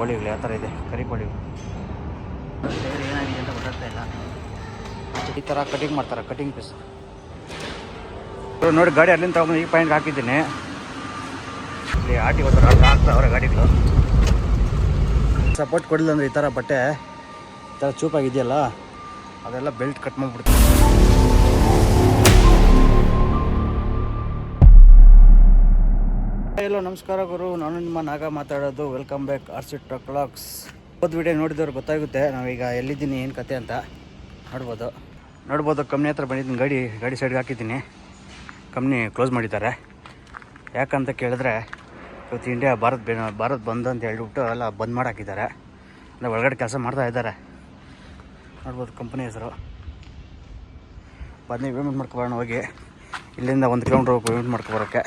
ಕೋಳಿಗಳು ಯಾವ ಥರ ಇದೆ, ಕರಿ ಕೋಳಿಗಳು ಏನಾಗಿದೆ ಅಂತ ಗೊತ್ತಾಗ್ತಾ ಇಲ್ಲ. ಈ ಥರ ಕಟಿಂಗ್ ಮಾಡ್ತಾರೆ, ಕಟಿಂಗ್ ಪೀಸ್ ನೋಡಿ. ಗಾಡಿ ಅಲ್ಲಿಂದ ತಗೊಂಡು ಈ ಪಾಯಿಂಟ್ಗೆ ಹಾಕಿದ್ದೀನಿ. ಇಲ್ಲಿ ಆಟಿ ಹೋದ್ರೆ ಹಾಕ್ತಾವ್ರೆ ಗಾಡಿಗಳು. ಸಪೋರ್ಟ್ ಕೊಡಲಿಲ್ಲ ಅಂದರೆ ಈ ಥರ ಬಟ್ಟೆ ಈ ಥರ ಚೂಪಾಗಿದೆಯಲ್ಲ, ಅದೆಲ್ಲ ಬೆಲ್ಟ್ ಕಟ್ ಮಾಡಿಬಿಡ್ತೀನಿ. ಹಲೋ ನಮಸ್ಕಾರ ಗುರು, ನಾನು ನಿಮ್ಮ ನಾಗ ಮಾತಾಡೋದು. Welcome back RC Truck Vlogs. ಹೋದ ವಿಡಿಯೋ ನೋಡಿದವ್ರು ಗೊತ್ತಾಗುತ್ತೆ ನಾವೀಗ ಎಲ್ಲಿದ್ದೀನಿ, ಏನು ಕತೆ ಅಂತ ನೋಡ್ಬೋದು. ಕಂಪ್ನಿ ಹತ್ರ ಬಂದಿದ್ದೀನಿ, ಗಾಡಿ ಸೈಡ್ಗೆ ಹಾಕಿದ್ದೀನಿ. ಕಂಪ್ನಿ ಕ್ಲೋಸ್ ಮಾಡಿದ್ದಾರೆ. ಯಾಕಂತ ಕೇಳಿದ್ರೆ ಇವತ್ತು ಇಂಡಿಯಾ ಭಾರತ್ ಬಂದ್ ಅಂತ ಹೇಳ್ಬಿಟ್ಟು ಎಲ್ಲ ಬಂದ್ ಮಾಡಿ ಹಾಕಿದ್ದಾರೆ. ಅಂದರೆ ಒಳಗಡೆ ಕೆಲಸ ಮಾಡ್ತಾ ಇದ್ದಾರೆ. ನೋಡ್ಬೋದು ಕಂಪ್ನಿ ಹೆಸರು. ಬನ್ನಿ ಪೇಮೆಂಟ್ ಮಾಡ್ಕೊಬರೋಣ ಹೋಗಿ. ಇಲ್ಲಿಂದ 1 ಕಿಲೋಮೀಟ್ರ್ ಹೋಗಿ ಪೇಮೆಂಟ್ ಮಾಡ್ಕೊಬರೋಕ್ಕೆ.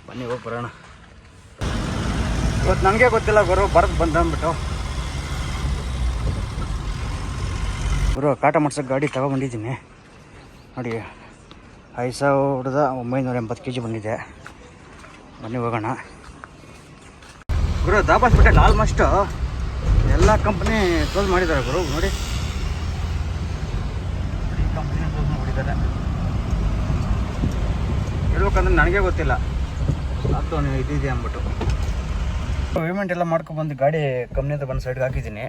ಬನ್ನಿ ಹೋಗಿ ಬರೋಣ. ಇವತ್ತು ನನಗೆ ಗೊತ್ತಿಲ್ಲ ಗುರು ಭಾರತ್ ಬಂದ್ ಅಂದ್ಬಿಟ್ಟು. ಗುರು ಕಾಟ ಮಾಡ್ಸೋಕ್ಕೆ ಗಾಡಿ ತಗೊಬಂದಿದ್ದೀನಿ ನೋಡಿ. 5,980 kg ಬಂದಿದೆ. ಬನ್ನಿ ಹೋಗೋಣ ಗುರು. ದಾಬಾಸ್ಬಿಟ್ಟೆ ಆಲ್ಮೋಸ್ಟ್ ಎಲ್ಲ ಕಂಪ್ನಿ ಕ್ಲೋಸ್ ಮಾಡಿದ್ದಾರೆ ಗುರು. ನೋಡಿ ಕಂಪ್ನಿ ಕ್ಲೋಸ್ ಮಾಡಿದ್ದಾರೆ. ಹೇಳ್ಬೇಕಂದ್ರೆ ನನಗೆ ಗೊತ್ತಿಲ್ಲ ಅದು ಇದಿದೆ ಅಂದ್ಬಿಟ್ಟು. ಪೇಮೆಂಟ್ ಎಲ್ಲ ಮಾಡ್ಕೊಬಂದು ಗಾಡಿ ಕಂಪ್ನಿ ಹತ್ರ ಬಂದು ಸೈಡ್ಗೆ ಹಾಕಿದ್ದೀನಿ.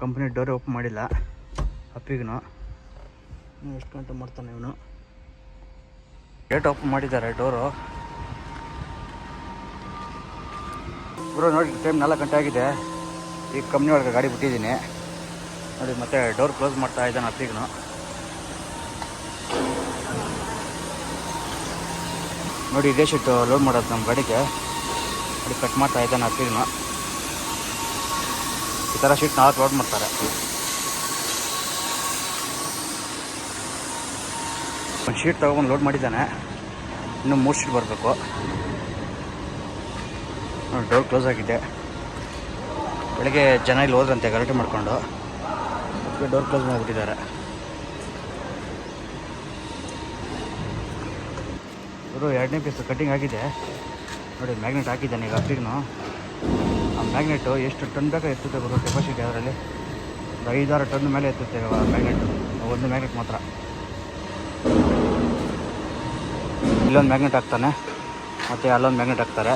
ಕಂಪ್ನಿ ಡೋರ್ ಓಪನ್ ಮಾಡಿಲ್ಲ ಅಪ್ಪಿಗೂ. ಎಷ್ಟು ಗಂಟೆ ಮಾಡ್ತಾನೆ ಇವನು. ಗೇಟ್ ಓಪನ್ ಮಾಡಿದ್ದಾರೆ ಡೋರು. ಗುರು ನೋಡಿ ಟೈಮ್ 4 ಗಂಟೆ ಆಗಿದೆ. ಈಗ ಕಂಪ್ನಿ ಒಳಗೆ ಗಾಡಿ ಬಿಟ್ಟಿದ್ದೀನಿ ನೋಡಿ. ಮತ್ತೆ ಡೋರ್ ಕ್ಲೋಸ್ ಮಾಡ್ತಾ ಇದ್ದಾನೆ ಅಪ್ಪಿಗೂ. ನೋಡಿ ಇದೇ ಶೀಟ್ ಲೋಡ್ ಮಾಡೋದು ನಮ್ಮ ಗಾಡಿಗೆ. ನೋಡಿ ಕಟ್ ಮಾಡ್ತಾ ಇದ್ದಾನೆ ಅಪ್ಪಿಗೂ. ಈ ಥರ ಶೀಟ್ 4 ಲೋಡ್ ಮಾಡ್ತಾರೆ. ಒಂದು ಶೀಟ್ ತೊಗೊಂಡು ಲೋಡ್ ಮಾಡಿದ್ದಾನೆ. ಇನ್ನೂ 3 ಶೀಟ್ ಬರಬೇಕು. ನೋಡಿ ಡೋರ್ ಕ್ಲೋಸ್ ಆಗಿದೆ. ಬೆಳಗ್ಗೆ ಜನ ಇಲ್ಲಿ ಹೋದ್ರಂತೆ ಗಲಾಟೆ ಮಾಡಿಕೊಂಡು, ಅದಕ್ಕೆ ಡೋರ್ ಕ್ಲೋಸ್ ಮಾಡಿಬಿಟ್ಟಿದ್ದಾರೆ. ಇವರು 2ನೇ ಪೀಸ್ ಕಟ್ಟಿಂಗ್ ಆಗಿದೆ ನೋಡಿ. ಮ್ಯಾಗ್ನೆಟ್ ಹಾಕಿದ್ದಾನೆ ಈಗ ಅಪ್ಪಿಗೂ. ಆ ಮ್ಯಾಗ್ನೆಟು ಎಷ್ಟು ಟನ್ ಬೇಕಾ ಎತ್ತುತ್ತೆ ಗುರು ಕೆಪಾಸಿಟಿ. ಅದರಲ್ಲಿ 5-6 ಟನ್ ಮೇಲೆ ಎತ್ತುತ್ತೆ ಮ್ಯಾಗ್ನೆಟ್. ಒಂದು ಮ್ಯಾಗ್ನೆಟ್ ಮಾತ್ರ. ಇಲ್ಲೊಂದು ಮ್ಯಾಗ್ನೆಟ್ ಹಾಕ್ತಾನೆ, ಮತ್ತು ಅಲ್ಲೊಂದು ಮ್ಯಾಗ್ನೆಟ್ ಹಾಕ್ತಾರೆ.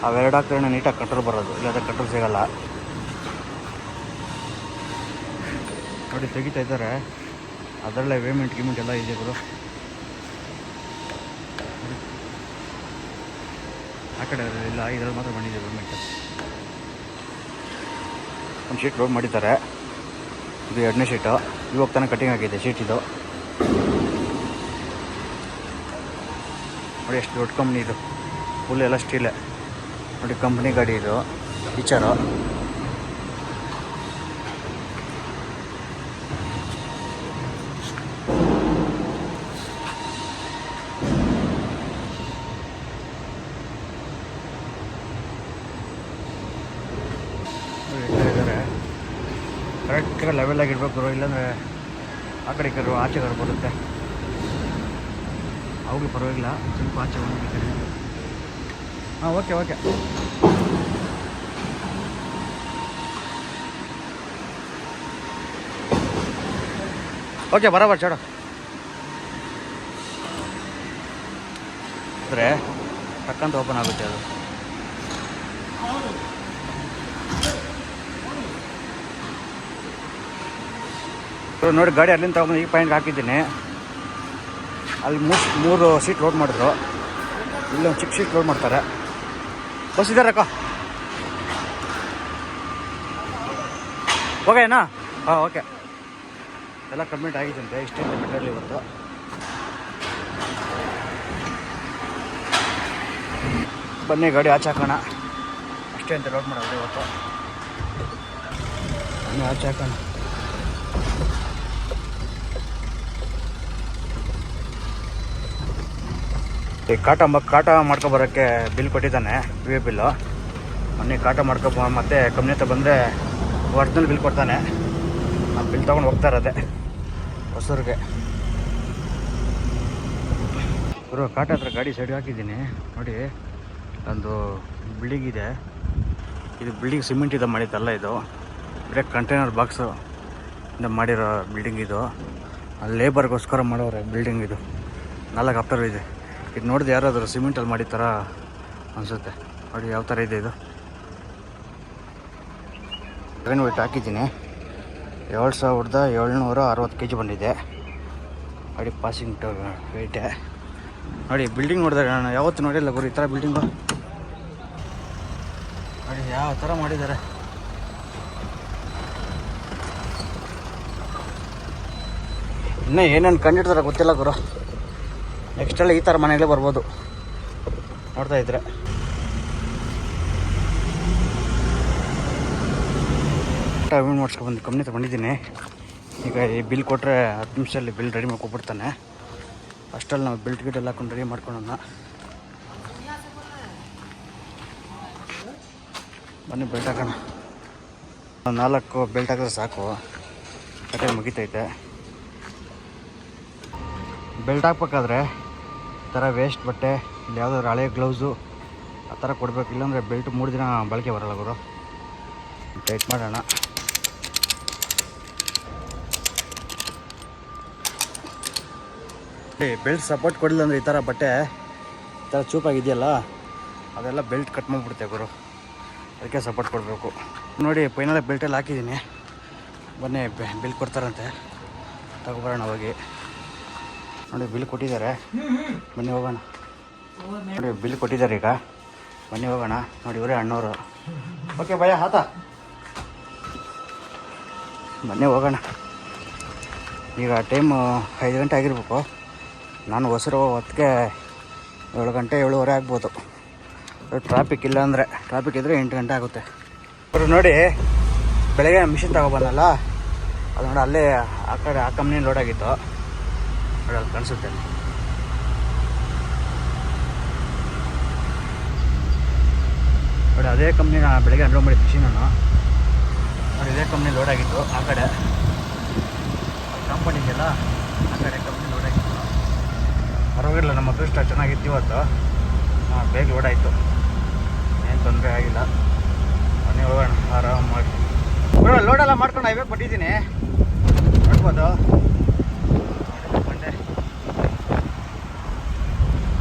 ಅವೆರಡು ಹಾಕ್ತಾರೆ ನೀಟಾಗಿ ಕಟ್ರೋಲ್ ಬರೋದು, ಇಲ್ಲಾಂದರೆ ಕಟ್ರೋಲ್ ಸಿಗೋಲ್ಲ. ನೋಡಿ ತೆಗಿತಾ ಇದ್ದಾರೆ. ಅದರಲ್ಲೇ ಗಿಮೆಂಟ್ ಎಲ್ಲ ಇದೆ ಗುರು. ಆ ಕಡೆ ಇಲ್ಲ, ಇದರಲ್ಲಿ ಮಾತ್ರ ಬಂದಿದೆ ಪೇಮೆಂಟ್. ಒಂದು ಶೀಟ್ ಲೋಡ್ ಮಾಡಿದ್ದಾರೆ. ಇದು 2ನೇ ಶೀಟು. ಇವಾಗ ತಾನೇ ಕಟ್ಟಿಂಗ್ ಆಗಿದೆ ಶೀಟ್ ಇದು. ನೋಡಿ ಎಷ್ಟು ದೊಡ್ಡ ಕಂಪ್ನಿ ಇದು. ಫುಲ್ ಎಲ್ಲ ಸ್ಟೀಲೇ ನೋಡಿ. ಕಂಪ್ನಿ ಗಾಡಿ ಇದು ಟೀಚರು. ಕರೆಕ್ಟಾಗಿ ಲೆವೆಲ್ ಆಗಿರ್ಬೇಕು, ಇಲ್ಲಾಂದರೆ ಆ ಕಡೆ ಆಚೆ ಕಡೆ ಬರುತ್ತೆ. ಅವಾಗಲೂ ಪರವಾಗಿಲ್ಲ, ಸ್ವಲ್ಪ ಆಚೆ ಬಂದಿದ್ದಾರೆ. ಹಾಂ ಓಕೆ ಬರಾಬರ್ ಚಾಡ. ಅಂದರೆ ಟಕ್ಕಂತ ಓಪನ್ ಆಗುತ್ತೆ ಅದು. ನೋಡಿ ಗಾಡಿ ಅಲ್ಲಿಂದ ತಗೊಂಡು ಈ ಪಾಯಿಂಟ್ಗೆ ಹಾಕಿದ್ದೀನಿ. ಅಲ್ಲಿ 3 ಸೀಟ್ ಲೋಡ್ ಮಾಡಿದ್ರು. ಇಲ್ಲೊಂದು ಚಿಕ್ಕ ಸೀಟ್ ಲೋಡ್ ಮಾಡ್ತಾರೆ. ಬಸ್ ಇದ್ದಾರಕ್ಕ ಓಕೆನಾ? ಹಾಂ ಓಕೆ. ಎಲ್ಲ ಕಂಪ್ಲೀಟ್ ಆಗಿದ್ದಂತೆ. ಇಷ್ಟೇ ಮೆಟೀರಿಯಲ್ ಇವತ್ತು. ಬನ್ನಿ ಗಾಡಿ ಆಚೆ ಹಾಕೋಣ. ಅಷ್ಟೇ ಅಂತ ಲೋಡ್ ಮಾಡೋದು ಇವತ್ತು. ಬನ್ನಿ ಆಚೆ ಹಾಕೋಣ. ಕಾಟ ಮಾಡ್ಕೊಬರೋಕ್ಕೆ ಬಿಲ್ ಕೊಟ್ಟಿದ್ದಾನೆ, PF ಬಿಲ್ಲು. ಮೊನ್ನೆ ಕಾಟ ಮತ್ತೆ ಕಂಪ್ನಿ ಹತ್ರ ಬಂದರೆ ಒರಿಜಿನಲ್ ಬಿಲ್ ಕೊಡ್ತಾನೆ. ಆ ಬಿಲ್ ತೊಗೊಂಡು ಹೋಗ್ತಾ ಇರೋದೆ ಹೊಸೂರಿಗೆ. ಗುರು ಕಾಟ ಹತ್ರ ಗಾಡಿ ಸೈಡ್ ಹಾಕಿದ್ದೀನಿ ನೋಡಿ. ಒಂದು ಬಿಲ್ಡಿಂಗ್ ಇದೆ, ಇದು ಬಿಲ್ಡಿಂಗ್ ಸಿಮೆಂಟ್ ಇಂದ ಮಾಡಿದ್ದಲ್ಲ, ಇದು ಬರೀ ಕಂಟೈನರ್ ಬಾಕ್ಸು ಇಂದ ಮಾಡಿರೋ ಬಿಲ್ಡಿಂಗ್ ಇದು. ಲೇಬರ್ಗೋಸ್ಕರ ಮಾಡೋರೆ ಬಿಲ್ಡಿಂಗ್ ಇದು. 4 ಆಫ್ಟರ್ ಇದೆ. ಇದು ನೋಡಿದ್ರೆ ಯಾರಾದರೂ ಸಿಮೆಂಟಲ್ಲಿ ಮಾಡಿದ ಥರ ಅನಿಸುತ್ತೆ. ನೋಡಿ ಯಾವ ಥರ ಇದೆ ಇದು. ಟ್ರೈನ್ ವೇಟ್ ಹಾಕಿದ್ದೀನಿ, 7760 kg ಬಂದಿದೆ. ನೋಡಿ ಪಾಸಿಂಗ್ ವೇಟೆ. ನೋಡಿ ಬಿಲ್ಡಿಂಗ್ ನೋಡಿದಾಗ ನಾನು ಯಾವತ್ತೂ ನೋಡಿಲ್ಲ ಗುರು ಈ ಥರ ಬಿಲ್ಡಿಂಗು. ನೋಡಿ ಯಾವ ಥರ ಮಾಡಿದ್ದಾರೆ. ಇನ್ನೂ ಏನೇನು ಕಂಡಿಡ್ತಾರೆ ಗೊತ್ತಿಲ್ಲ ಗುರು. ನೆಕ್ಸ್ಟೆಲ್ಲ ಈ ಥರ ಮನೆಗಳೇ ಬರ್ಬೋದು ನೋಡ್ತಾ ಇದ್ರೆ. ಅವೇನು ಮಾಡಿಸ್ಕೊಬಂದು ಕಂಪ್ನಿ ತಗೊಂಡಿದ್ದೀನಿ. ಈಗ ಈ ಬಿಲ್ ಕೊಟ್ಟರೆ 10 ನಿಮಿಷದಲ್ಲಿ ಬಿಲ್ ರೆಡಿ ಮಾಡ್ಕೊಬಿಡ್ತಾನೆ. ಅಷ್ಟರಲ್ಲಿ ನಾವು ಬೆಲ್ಟ್ ಗಿಟ್ ಎಲ್ಲ ಹಾಕೊಂಡು ರೆಡಿ ಮಾಡ್ಕೊಳ್ಳೋಣ. ಬನ್ನಿ ಬೆಲ್ಟ್ ಹಾಕೋಣ. 4 ಬೆಲ್ಟ್ ಹಾಕಿದ್ರೆ ಸಾಕು, ಕತೆ ಮುಗಿತೈತೆ. ಬೆಲ್ಟ್ ಹಾಕ್ಬೇಕಾದ್ರೆ ಈ ಥರ ವೇಸ್ಟ್ ಬಟ್ಟೆ ಇಲ್ಲಿ ಯಾವುದಾದ್ರು ಹಳೆ ಗ್ಲೌಸು ಆ ಥರ ಕೊಡಬೇಕು, ಇಲ್ಲಾಂದರೆ ಬೆಲ್ಟ್ 3 ದಿನ ಬಳಕೆ ಬರೋಲ್ಲ ಗುರು. ಟೈಟ್ ಮಾಡೋಣ. ಬೆಲ್ಟ್ ಸಪೋರ್ಟ್ ಕೊಡಲಿಲ್ಲ ಅಂದರೆ ಈ ಥರ ಬಟ್ಟೆ ಈ ಥರ ಚೂಪಾಗಿದೆಯಲ್ಲ, ಅದೆಲ್ಲ ಬೆಲ್ಟ್ ಕಟ್ ಮಾಡಿಬಿಡುತ್ತೆ ಗುರು. ಅದಕ್ಕೆ ಸಪೋರ್ಟ್ ಕೊಡಬೇಕು. ನೋಡಿ ಫೈನಲ್ ಬೆಲ್ಟೆಲ್ಲ ಹಾಕಿದ್ದೀನಿ. ಬನ್ನಿ ಬಿಲ್ ಕೊಡ್ತಾರಂತೆ, ತಗೊಬರೋಣ ಹೋಗಿ. ನೋಡಿ ಬಿಲ್ ಕೊಟ್ಟಿದ್ದಾರೆ, ಬನ್ನಿ ಹೋಗೋಣ. ನೋಡಿ ಬಿಲ್ ಕೊಟ್ಟಿದ್ದಾರೆ ಈಗ, ಬನ್ನಿ ಹೋಗೋಣ. ನೋಡಿ ಇವರೇ ಅಣ್ಣವರು. ಓಕೆ ಭಯ ಆತ, ಬನ್ನಿ ಹೋಗೋಣ. ಈಗ ಟೈಮು 5 ಗಂಟೆ ಆಗಿರ್ಬೇಕು. ನಾನು ಹೊಸರು ಹೊತ್ತಿಗೆ 7 ಗಂಟೆ 7:15 ಆಗ್ಬೋದು. ಟ್ರಾಫಿಕ್ ಇಲ್ಲ ಅಂದರೆ, ಟ್ರಾಫಿಕ್ ಇದ್ದರೆ 8 ಗಂಟೆ ಆಗುತ್ತೆ. ಅವರು ನೋಡಿ ಬೆಳಗ್ಗೆ ಮಿಷಿನ್ ತಗೊಬಂದಲ್ಲ, ಅದು ನೋಡಿ ಅಲ್ಲೇ ಆ ಕಡೆ ಆ ಕಂಪ್ನಿ ಲೋಡ್ ಆಗಿತ್ತು ನೋಡಿ, ಅಲ್ಲಿ ಕಾಣಿಸುತ್ತೆ. ನೋಡಿ ಅದೇ ಕಂಪ್ನಿನ ಬೆಳಗ್ಗೆ ಅನ್ಲೋಡ್ ಮಾಡಿದ ಮಿಷಿನನ್ನು ನೋಡಿ, ಇದೇ ಕಂಪ್ನಿ ಲೋಡ್ ಆಗಿತ್ತು. ಆ ಕಡೆ ಕಂಪನಿ ಇದೆಯಲ್ಲ, ಆ ಕಡೆ ಕಂಪ್ನಿ ಲೋಡ್ ಆಗಿತ್ತು. ಪರವಾಗಿಲ್ಲ, ನಮ್ಮ ಅದೃಷ್ಟ ಚೆನ್ನಾಗಿತ್ತು ಇವತ್ತು. ಬೇಗ ಲೋಡ್ ಆಯಿತು, ಏನು ತೊಂದರೆ ಆಗಿಲ್ಲ. ಮನೆ ಹೋಗೋಣ ಆರಾಮಾಗಿ. ಲೋಡೆಲ್ಲ ಮಾಡ್ಕೊಂಡು ಹೈವೇ ಕೊಟ್ಟಿದ್ದೀನಿ, ನೋಡ್ಬೋದು. ಬಂದೆ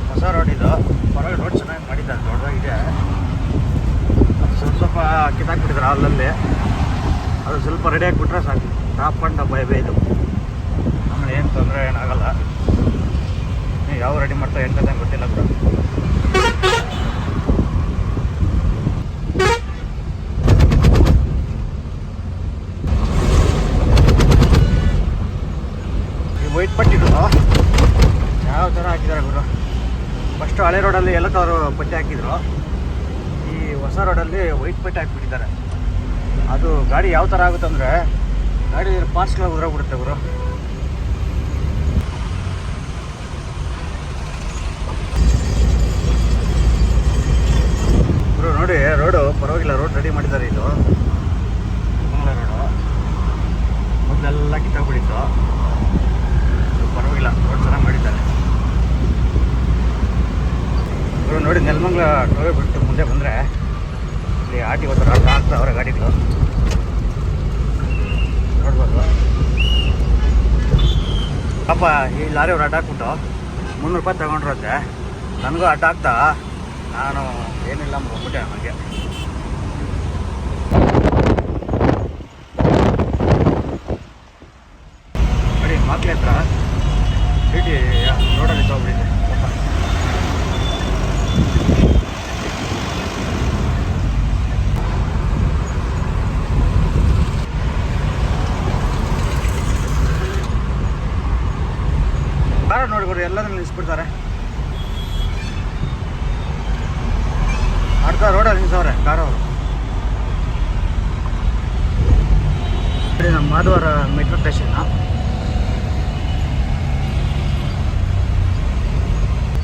ಹೊಸ ರೋಡ್ ಇದು, ಪರವಾಗಿ ರೋಡ್ ಚೆನ್ನಾಗಿ ಮಾಡಿದ್ದಾರೆ, ದೊಡ್ಡದಾಗಿದೆ. ಅದು ಸ್ವಲ್ಪ ಕಿತ್ತಾಕ್ಬಿಟ್ಟಿದ್ದಾರೆ ಅಲ್ಲಲ್ಲಿ. ಅದು ಸ್ವಲ್ಪ ರೆಡಿ ಆಗಿಬಿಟ್ರೆ ಸಾಕು, ಟಾಪ್ ಅಂಡ್ ಬೈ ಇದು. ಆಮೇಲೆ ಏನು ತೊಂದರೆ ಏನಾಗಲ್ಲ. ಯಾವ ರೆಡಿ ಮಾಡ್ತಾರೆ ಏನು ಕತೆ ಗೊತ್ತಿಲ್ಲ ಬಿಡು. ಈ ವೈಟ್ ಪಟ್ಟಿಗಳು ಯಾವ ಥರ ಹಾಕಿದ್ದಾರೆ ಗುರು. ಫಸ್ಟು ಹಳೆ ರೋಡಲ್ಲಿ ಎಲ್ಲ ಥರ ಪಟ್ಟಿ ಹಾಕಿದ್ರು, ಈ ಹೊಸ ರೋಡಲ್ಲಿ ವೈಟ್ ಪಟ್ಟಿ ಹಾಕಿಬಿಟ್ಟಿದ್ದಾರೆ. ಅದು ಗಾಡಿ ಯಾವ ಥರ ಆಗುತ್ತೆ ಅಂದರೆ, ಗಾಡಿ ಪಾರ್ಟ್ಸ್ಗಳು ಉದುರೋಗ್ಬಿಡುತ್ತೆ ಗುರು. ನೋಡಿ ರೋಡು ಪರವಾಗಿಲ್ಲ, ರೋಡ್ ರೆಡಿ ಮಾಡಿದ್ದಾರೆ. ಇದು ಮಂಗಳ ರೋಡು, ಮೊದಲೆಲ್ಲ ಕಿತ್ತಾಗ್ಬಿಟ್ಟಿತ್ತು. ಪರವಾಗಿಲ್ಲ, ರೋಡ್ ಚೆನ್ನಾಗಿ ಮಾಡಿದ್ದಾರೆ. ಇವರು ನೋಡಿ ನೆಲಮಂಗಲ ಟೋಲ್ ಬಿಟ್ಟು ಮುಂದೆ ಬಂದರೆ ಇಲ್ಲಿ ಆಟಿ ಹೋಗ್ತಾರೆ, ಆಟ ಆಗ್ತಾವ್ರೆ ಗಾಡಿಗಳು ನೋಡ್ಬೋದು. ಪಾಪ ಈ ಲಾರಿ ಅವ್ರು ಅಡ್ಡ ಹಾಕ್ಬಿಟ್ಟು 300 ರೂಪಾಯಿ ತಗೊಂಡ್ರಂತೆ. ನನಗೂ ಅಡ್ಡ ಆಗ್ತಾ ನಾನು ಏನಿಲ್ಲ ಹೋಗ್ಬಿಟ್ಟೆ. ನನಗೆ ನೋಡಿ ಮಕ್ಳ ಹತ್ರ ಟಿ ರೋಡಲ್ಲಿ ತಗೊಬಿಟ್ಟಿದ್ದೆ. ಕಾರ ನೋಡ್ಕೊಡ್ರಿ, ಎಲ್ಲದನ್ನು ನಿಲ್ಲಿಸ್ಬಿಡ್ತಾರೆ. ಅರ್ಧ ರೋಡಲ್ಲಿ ನಿಲ್ಸವ್ರೆ ಕಾರವರು. ನಮ್ಮ ಮಾಧವರ ಮೆಟ್ರೋ ಸ್ಟೇಷನ್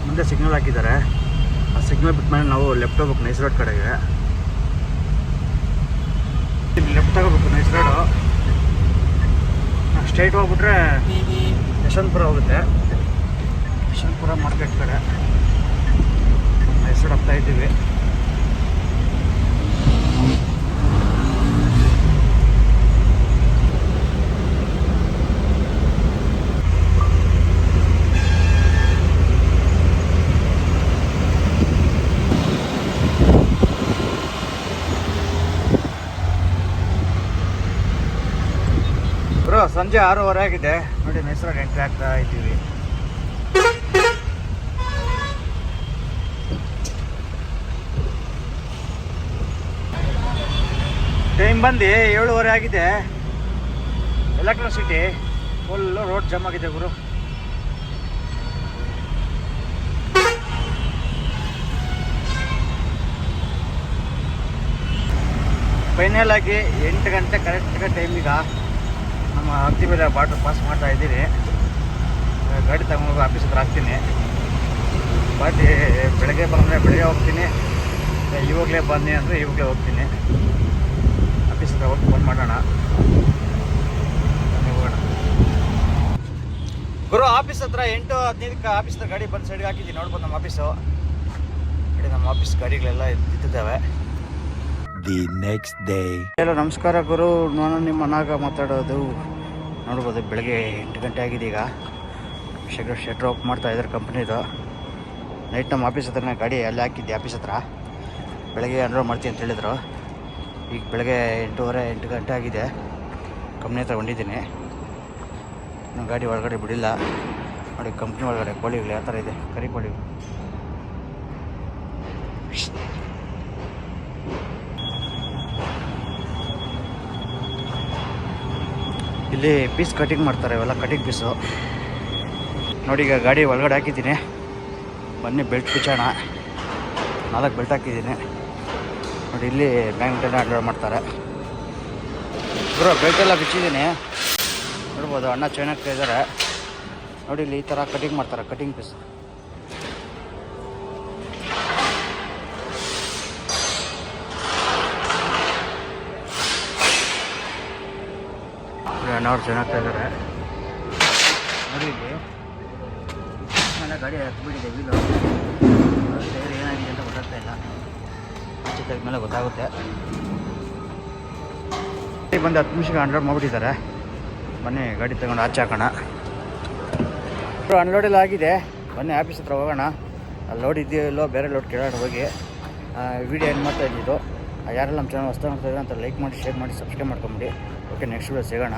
ಮುಂದೆ ಸಿಗ್ನಲ್ ಹಾಕಿದ್ದಾರೆ. ಆ ಸಿಗ್ನಲ್ ಬಿಟ್ಮೇಲೆ ನಾವು ಲೆಫ್ಟ್ ಹೋಗ್ಬೇಕು ನೈಸ್ ರೋಡ್ ಕಡೆಗೆ. ಲೆಫ್ಟ್ ತಗೋಬೇಕು ನೈಸ್ ರೋಡು. ಸ್ಟ್ರೈಟ್ ಹೋಗ್ಬಿಟ್ರೆ ಯಶವಂತಪುರ ಹೋಗುತ್ತೆ. ಯಶವಂತಪುರ ಮಾರ್ಕೆಟ್ ಕಡೆ ನೈಸ್ ರೋಡ್ ಹೋಗ್ತಾ ಇದ್ದೀವಿ. ಸಂಜೆ 6:15 ಆಗಿದೆ ನೋಡಿ, ಮೈಸೂರಿಗೆ ಎಂಟ್ರಿ ಆಗ್ತಾ ಇದ್ದೀವಿ. ಟೈಮ್ ಬಂದು 7:15 ಆಗಿದೆ. ಎಲೆಕ್ಟ್ರಿಸಿಟಿ ಫುಲ್ಲು ರೋಡ್ ಜಾಮ್ ಆಗಿದೆ ಗುರು. ಫೈನಲ್ ಆಗಿ 8 ಗಂಟೆ ಕರೆಕ್ಟ್ ಟೈಮಿಗ ನಮ್ಮ ಅಗ್ತಿಬೇಲೆ ಬಾರ್ಡ್ರ್ ಪಾಸ್ ಮಾಡ್ತಾ ಇದ್ದೀನಿ. ಗಾಡಿ ತಗೊಂಡು ಆಫೀಸ್ ಹತ್ರ ಹಾಕ್ತೀನಿ. ಬಾಟಿ ಬೆಳಗ್ಗೆ ಬಂದರೆ ಬೆಳಗ್ಗೆ ಹೋಗ್ತೀನಿ, ಇವಾಗಲೇ ಬನ್ನಿ ಅಂದರೆ ಇವಾಗಲೇ ಹೋಗ್ತೀನಿ. ಆಫೀಸ್ ಹತ್ರ ಹೋಗಿ ಫೋನ್ ಮಾಡೋಣ, ಹೋಗೋಣ ಗುರು. ಆಫೀಸ್ ಹತ್ರ 8:15 ಆಫೀಸ್ ಹತ್ರ ಗಾಡಿ ಬಂದು ಸೈಡ್ಗೆ ಹಾಕಿದ್ದೀನಿ. ನೋಡ್ಬೋದು ನಮ್ಮ ಆಫೀಸು. ನಮ್ಮ ಆಫೀಸ್ ಗಾಡಿಗಳೆಲ್ಲ ಇಟ್ಟಿದ್ದಾವೆ. The next day. ಹಲೋ, ನಮಸ್ಕಾರ ಗುರು. ನಾನು ನಿಮ್ಮ ನಾಗ ಮಾತಾಡೋದು. ನೋಡ್ಬೋದು ಬೆಳಗ್ಗೆ 8 ಗಂಟೆ ಆಗಿದೆ. ಈಗ ಶೆಟ್ರ್ ಆಫ್ ಮಾಡ್ತಾ ಇದ್ದಾರೆ ಕಂಪ್ನಿದು. ನೈಟ್ ನಮ್ಮ ಆಫೀಸ್ ಹತ್ರನೇ ಗಾಡಿ ಅಲ್ಲಿ ಹಾಕಿದ್ದೆ. ಆಫೀಸ್ ಹತ್ರ ಬೆಳಗ್ಗೆ ಅನ್ರೋಲ್ ಮಾಡ್ತೀನಿ ಅಂತ ಹೇಳಿದರು. ಈಗ ಬೆಳಗ್ಗೆ 8:30 ಗಂಟೆ ಆಗಿದೆ. ಕಂಪ್ನಿ ಹತ್ರ ಹೊಂಟಿದ್ದೀನಿ. ನಾನು ಗಾಡಿ ಒಳಗಡೆ ಬಿಡಿಲ್ಲ ನೋಡಿ. ಕಂಪ್ನಿ ಒಳಗಡೆ ಕೋಳಿಗಳು ಯಾವ ಥರ ಇದೆ, ಕರಿ ಕೋಳಿಗಳು. ಇಲ್ಲಿ ಪೀಸ್ ಕಟಿಂಗ್ ಮಾಡ್ತಾರೆ, ಇವೆಲ್ಲ ಕಟಿಂಗ್ ಪೀಸು ನೋಡಿ. ಈಗ ಗಾಡಿ ಒಳಗಡೆ ಹಾಕಿದ್ದೀನಿ. ಬನ್ನಿ ಬೆಲ್ಟ್ ಬಿಚ್ಚೋಣ. 4 ಬೆಲ್ಟ್ ಹಾಕಿದ್ದೀನಿ ನೋಡಿ. ಇಲ್ಲಿ ಬ್ಯಾಂಕ್ಟೆಲ್ಲ ಅನ್ಲೋಡ್ ಮಾಡ್ತಾರೆ ಬ್ರೋ. ಬೆಲ್ಟೆಲ್ಲ ಬಿಚ್ಚಿದ್ದೀನಿ ನೋಡ್ಬೋದು. ಅಣ್ಣ ಚೈನ್ ಹಾಕ್ತಾ ಇದ್ದಾರೆ ನೋಡಿ. ಇಲ್ಲಿ ಈ ಥರ ಕಟಿಂಗ್ ಮಾಡ್ತಾರೆ, ಕಟಿಂಗ್ ಪೀಸ್. ಅಣ್ಣವ್ರು ಚೈನ್ ಹಾಕ್ತಾ ಇದ್ದಾರೆ ನೋಡಿ. ಇಲ್ಲಿ ಆಮೇಲೆ ಗಾಡಿ ಹತ್ಬಿಟ್ಟಿದೆ ವೀಲು. ಟೈರ್ ಏನಾಗಿದೆ ಅಂತ ಗೊತ್ತಾಗ್ತಾ ಇಲ್ಲ. ಆಚೆ ತೆಗೆದ್ಮೇಲೆ ಗೊತ್ತಾಗುತ್ತೆ. ಬಂದು 10 ನಿಮಿಷಕ್ಕೆ ಅನ್ಲೋಡ್ ಮಾಡಿಬಿಟ್ಟಿದ್ದಾರೆ. ಬನ್ನಿ ಗಾಡಿ ತಗೊಂಡು ಆಚೆ ಹಾಕೋಣ. ಅನ್ಲೋಡ್ ಎಲ್ಲ ಆಗಿದೆ. ಬನ್ನಿ ಆಫೀಸ್ ಹತ್ರ ಹೋಗೋಣ. ಅಲ್ಲಿ ಲೋಡ್ ಇದೆಯೋ ಇಲ್ಲೋ, ಬೇರೆ ಲೋಡ್ ಕೇಳೋಣ ಹೋಗಿ. ವಿಡಿಯೋ ಏನು ಮಾಡ್ತಾ ಇದ್ದಿದ್ದು. ಯಾರೆಲ್ಲ ನಮ್ಮ ಚಾನಲ್ ಹೊಸ್ದಾಗಿ ನೋಡ್ತಾ ಇದ್ದಾರೆ ಅಂತ ಲೈಕ್ ಮಾಡಿ, ಶೇರ್ ಮಾಡಿ, ಸಬ್ಸ್ಕ್ರೈಬ್ ಮಾಡ್ಕೊಂಬಿಡಿ. ಓಕೆ, ನೆಕ್ಸ್ಟ್ ವಿಡಿಯೋ ಸಿಗೋಣ.